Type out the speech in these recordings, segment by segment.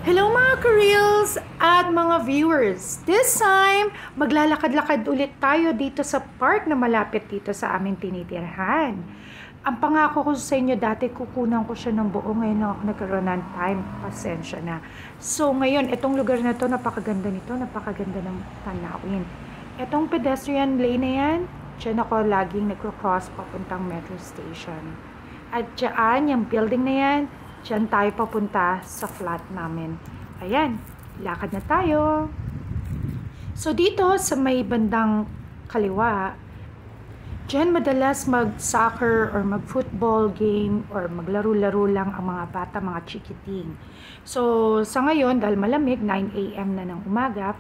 Hello mga ka-reels at mga viewers! This time, maglalakad-lakad ulit tayo dito sa park na malapit dito sa aming tinitirhan. Ang pangako ko sa inyo dati, kukunan ko siya ng buo. Ngayon ako nagkaroon ng time, pasensya na. So ngayon, itong lugar na to, napakaganda nito, napakaganda ng tanawin. Itong pedestrian lane na yan, dyan ako laging nagko-cross papuntang metro station. At dyan, yung building na yan, diyan tayo papunta sa flat namin. Ayan, lakad na tayo. So dito sa may bandang kaliwa, diyan madalas mag-soccer or mag-football game or maglaro-laro lang ang mga bata, mga chikiting. So sa ngayon, dahil malamig, 9 AM na ng umaga,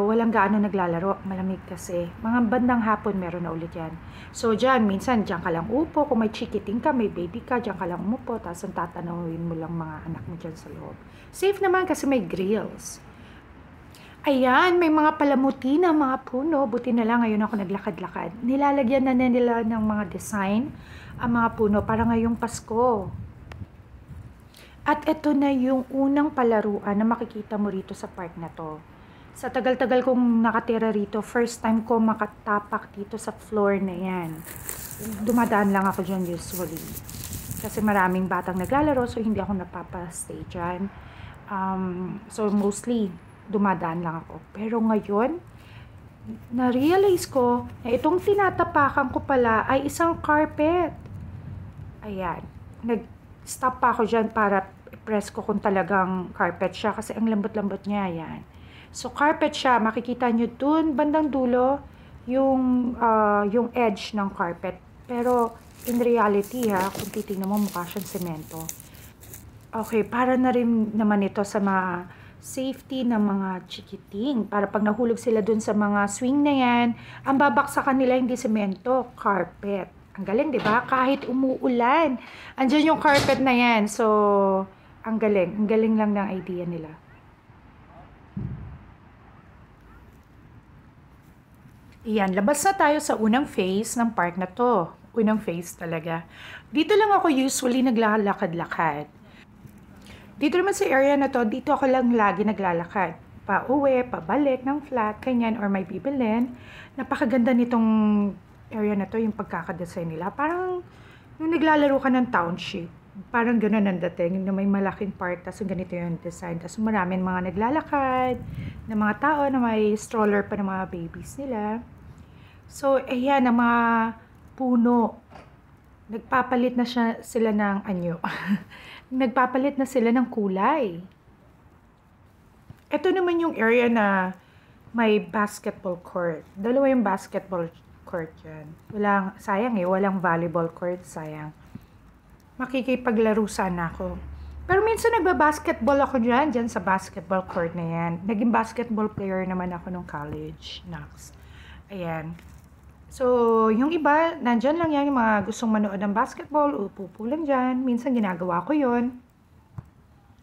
walang gaano naglalaro, malamig kasi. Mga bandang hapon meron na ulit yan. So dyan, minsan dyan ka lang upo, kung may chikiting ka, may baby ka, dyan ka lang umupo, tapos ang tatanawin mo lang mga anak mo dyan sa loob. Safe naman kasi may grills. Ayan, may mga palamuti na mga puno, buti na lang ngayon ako naglakad-lakad. Nilalagyan na nila ng mga design ang mga puno para ngayong Pasko. At ito na yung unang palaruan na makikita mo rito sa park na to. Sa tagal-tagal kong nakatira rito, first time ko makatapak dito sa floor na yan. Dumadaan lang ako dyan usually. Kasi maraming batang naglalaro, so hindi ako napapastay dyan. So mostly, dumadaan lang ako. Pero ngayon, na-realize ko na itong tinatapakan ko pala ay isang carpet. Ayan. Nag-stop pa ako dyan para i-press ko kung talagang carpet siya kasi ang lambot-lambot niya. Ayan. So, carpet siya. Makikita nyo dun, bandang dulo, yung edge ng carpet. Pero, in reality kung titignan mo, mukha siyang semento. Okay, para na rin naman ito sa mga safety ng mga chikiting. Para pag nahulog sila dun sa mga swing na yan, ang babaksakan nila hindi semento, carpet. Ang galing, di ba? Kahit umuulan, andyan yung carpet na yan. So, ang galing. Ang galing lang ng idea nila. Iyan, labas na tayo sa unang phase ng park na to. Unang phase talaga. Dito lang ako usually naglalakad-lakad. Dito naman sa area na to, dito ako lang lagi naglalakad. Pa-uwi, pabalik ng flat, kanyan, or may bibilin. Napakaganda nitong area na to, yung pagkakadesign nila. Parang yung naglalaro ka ng township. Parang gano'n ang dating, na may malaking park, tapos ganito yung design. Tapos maraming mga naglalakad, na mga tao na may stroller pa ng mga babies nila. So, ayan, ang mga puno, nagpapalit na sila ng anyo. Nagpapalit na sila ng kulay. Ito naman yung area na may basketball court. Dalawa yung basketball court yan. Sayang walang volleyball court, sayang. Makikipaglaro sana ako. Pero minsan nagba-basketball ako dyan sa basketball court na yan. Naging basketball player naman ako nung college. Next. Ayan. So, yung iba, nandyan lang yan, yung mga gustong manood ng basketball, upo lang dyan. Minsan ginagawa ko yon.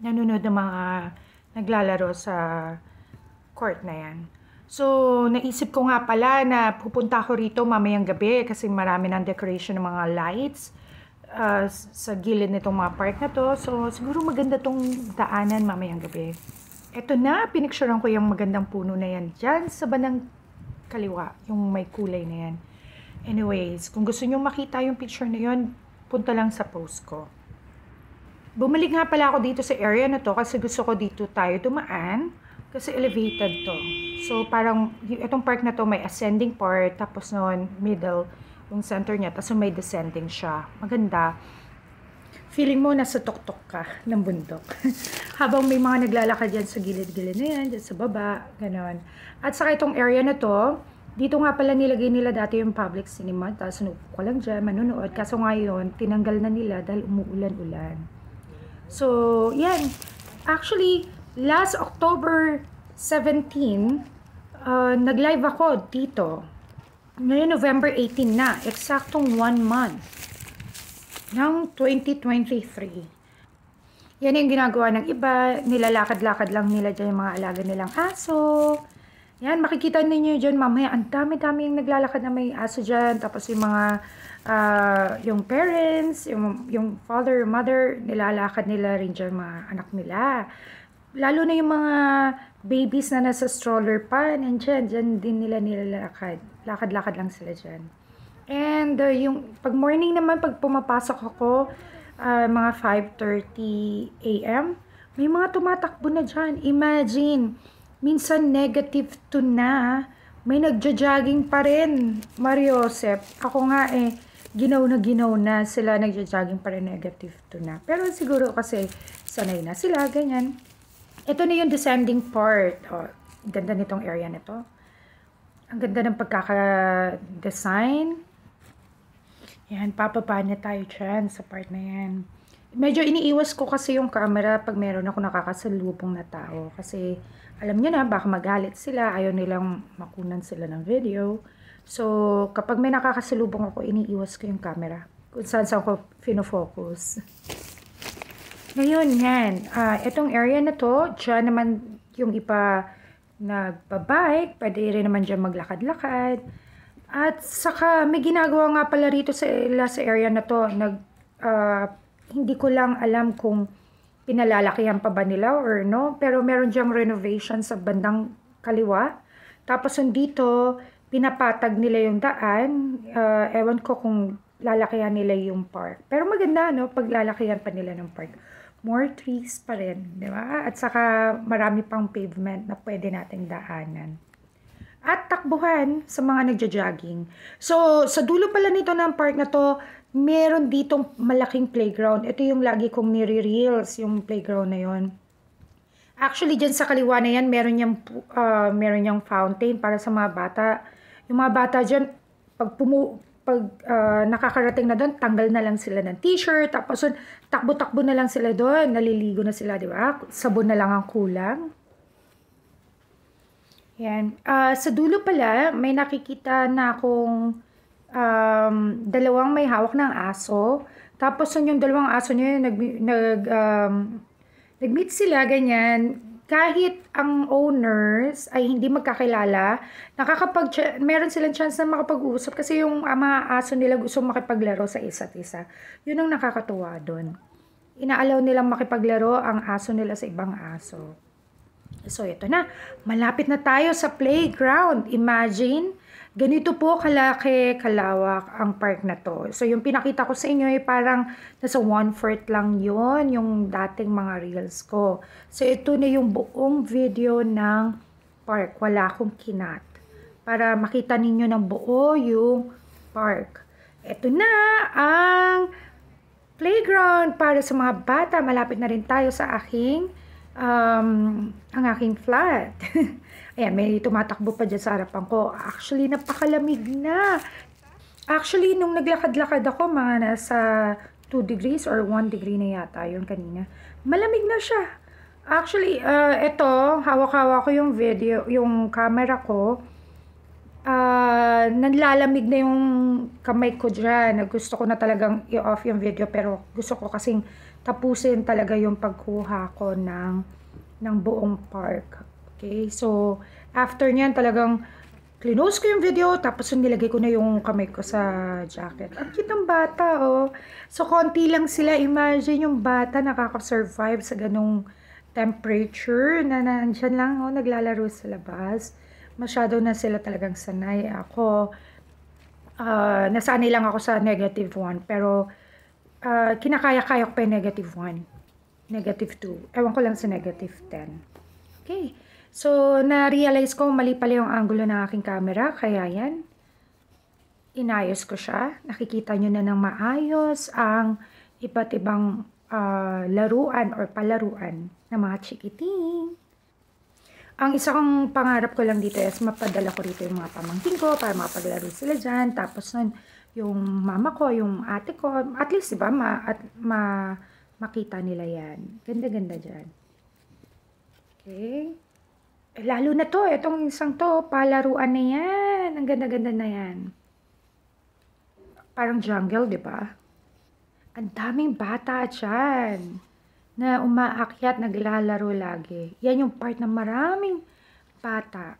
Nanonood ng mga naglalaro sa court na yan. So, naisip ko nga pala na pupunta ako rito mamayang gabi kasi marami ng decoration ng mga lights sa gilid nitong mga park na to. So, siguro maganda tong daanan mamayang gabi. Ito na, pinicturean ko yung magandang puno na yan dyan sa bandang kaliwa, yung may kulay na yan. Anyways, kung gusto nyo makita yung picture na yun, punta lang sa post ko. Bumalik nga pala ako dito sa area na to kasi gusto ko dito tayo dumaan kasi elevated to. So, parang itong park na to may ascending part, tapos noon, middle, yung center niya, tapos may descending siya. Maganda. Feeling mo nasa tuktok ka ng bundok. Habang may mga naglalakad dyan sa gilid-gilid na yan, dyan sa baba, ganon. At saka itong area na to, dito nga pala nilagay nila dati yung public cinema, tapos nupo ko lang dyan, manunood. Kaso ngayon, tinanggal na nila dahil umuulan-ulan. So, yan. Actually, last October 17, nag-live ako dito. Ngayon, November 18 na. Eksaktong 1 month. Ng 2023. Yan yung ginagawa ng iba. Nilalakad-lakad lang nila dyan yung mga alaga nilang aso. Yan, makikita ninyo dyan mamaya. Ang dami-dami yung naglalakad na may aso dyan. Tapos yung mga, yung parents, yung father, mother, nilalakad nila rin dyan mga anak nila. Lalo na yung mga babies na nasa stroller pa, nandyan, dyan din nila nilalakad. Lakad-lakad lang sila dyan. And yung pag morning naman, pag pumapasok ako, mga 5:30 a.m., may mga tumatakbo na dyan. Imagine, minsan negative 2 na, may nagja-jogging pa rin, Mario Joseph. Ako nga ginaw na sila, nagja-jogging pa rin, negative 2 na. Pero siguro kasi sanay na sila, ganyan. Ito na yung descending part. Oh, ganda nitong area na to. Ang ganda ng pagkaka-design. Yan, papapa na tayo dyan sa part na yan. Medyo iniiwas ko kasi yung camera pag meron ako nakakasalubong na tao. Kasi alam nyo na, baka magalit sila, ayaw nilang makunan sila ng video. So, kapag may nakakasalubong ako, iniiwas ko yung camera. Kung saan ko fino-focus. Ngayon, yan. Itong area na to, dyan naman yung iba nagbabike, pwede rin naman dyan maglakad-lakad. At saka, may ginagawa nga pala rito sa area na to. Hindi ko lang alam kung pinalalakihan pa ba nila or no. Pero meron dyang renovation sa bandang kaliwa. Tapos dito, pinapatag nila yung daan. Ewan ko kung lalakihan nila yung park. Pero maganda, no? Pag lalakihan pa nila ng park. More trees pa rin, di ba? At saka marami pang pavement na pwede nating daanan. At takbuhan sa mga nagja-jogging. So, sa dulo pala nito ng park na to, meron ditong malaking playground. Ito yung lagi kong nire-reels, yung playground na yon. Actually, dyan sa kaliwa na yan, meron yung fountain para sa mga bata. Yung mga bata dyan, pag nakakarating na doon, tanggal na lang sila ng t-shirt, tapos takbo-takbo na lang sila doon, naliligo na sila, di ba? Sabon na lang ang kulang. Yan. Sa dulo pala, may nakikita na akong dalawang may hawak ng aso. Tapos yung dalawang aso niya, nag-meet sila, ganyan. Kahit ang owners ay hindi magkakilala, meron silang chance na makapag-usap kasi yung mga aso nila gusto makipaglaro sa isa't isa. Yun ang nakakatuwa doon. Inaalaw nilang makipaglaro ang aso nila sa ibang aso. So, ito na. Malapit na tayo sa playground. Imagine, ganito po kalaki, kalawak ang park na to. So, yung pinakita ko sa inyo ay parang nasa 1/4 lang yon yung dating mga reels ko. So, ito na yung buong video ng park. Wala akong kinat. Para makita ninyo ng buo yung park. Ito na ang playground para sa mga bata. Malapit na rin tayo sa ang aking flat. Ayan, may tumatakbo pa dyan sa harapan ko. Actually, napakalamig na. Actually, nung naglakad-lakad ako, mga nasa 2 degrees or 1 degree na yata yun kanina. Malamig na siya. Actually, ito, hawak-hawak ko yung video, yung camera ko. Nanlalamig na yung kamay ko dyan. Gusto ko na talagang i-off yung video, pero gusto ko kasing tapusin talaga yung pagkuha ko ng buong park. Okay, so after nyan talagang close ko yung video, tapos nilagay ko na yung kamay ko sa jacket. Ang cute ng bata, oh. So konti lang sila. Imagine yung bata nakaka-survive sa ganong temperature na nandyan lang, oh, naglalaro sa labas. Masyado na sila talagang sanay. Ako, nasanay lang ako sa -1, pero kinakaya-kaya ko pa yung -1, -2. Ewan ko lang sa -10. Okay. So, na-realize ko mali pala yung angulo ng aking camera. Kaya yan. Inayos ko siya. Nakikita nyo na ng maayos ang iba't ibang laruan or palaruan ng mga chikiting. Ang isa kong pangarap ko lang dito is mapadala ko rito yung mga pamangkin ko para makapaglaro sila dyan. Tapos nun, yung mama ko, yung ate ko, at least, diba, makita nila yan. Ganda-ganda dyan. Okay. Lalo na to, itong isang to, palaruan na yan. Ang ganda-ganda na yan. Parang jungle, diba? Ang daming bata dyan na umaakyat, naglalaro lagi. Yan yung part na maraming bata.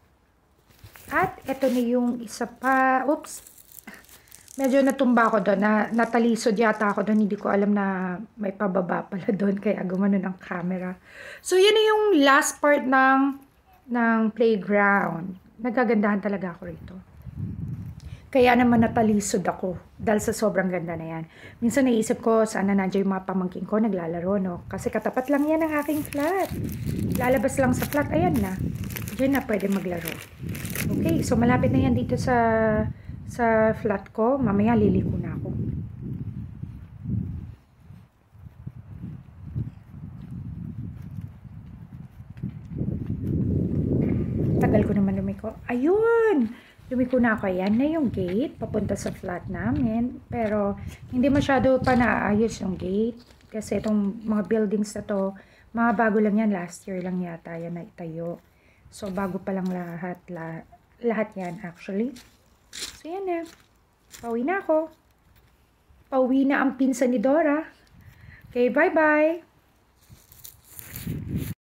At ito na yung isa pa. Oops. Medyo natumba ako doon. Natalisod yata ako doon. Hindi ko alam na may pababa pala doon. Kaya gumano ng camera. So, yun na yung last part ng playground. Nagagandahan talaga ako rito. Kaya naman natalisod ako. Dahil sa sobrang ganda na yan. Minsan naisip ko, sana nandiyan yung mga pamangking ko naglalaro, no? Kasi katapat lang yan ng aking flat. Lalabas lang sa flat. Ayan na. Diyan na pwede maglaro. Okay, so malapit na yan dito sa flat ko. Mamaya liliko na ako. Tagal ko naman lumiko. Ayun! Lumiko na ako. Yan na yung gate. Papunta sa flat namin. Pero hindi masyado pa naayos yung gate. Kasi itong mga buildings na to, mga bago lang yan. Last year lang yata yan na itayo. So, bago pa lang lahat yan actually. So, yan na. Pauwi na ako. Pauwi na ang pinsan ni Dora. Okay, bye-bye.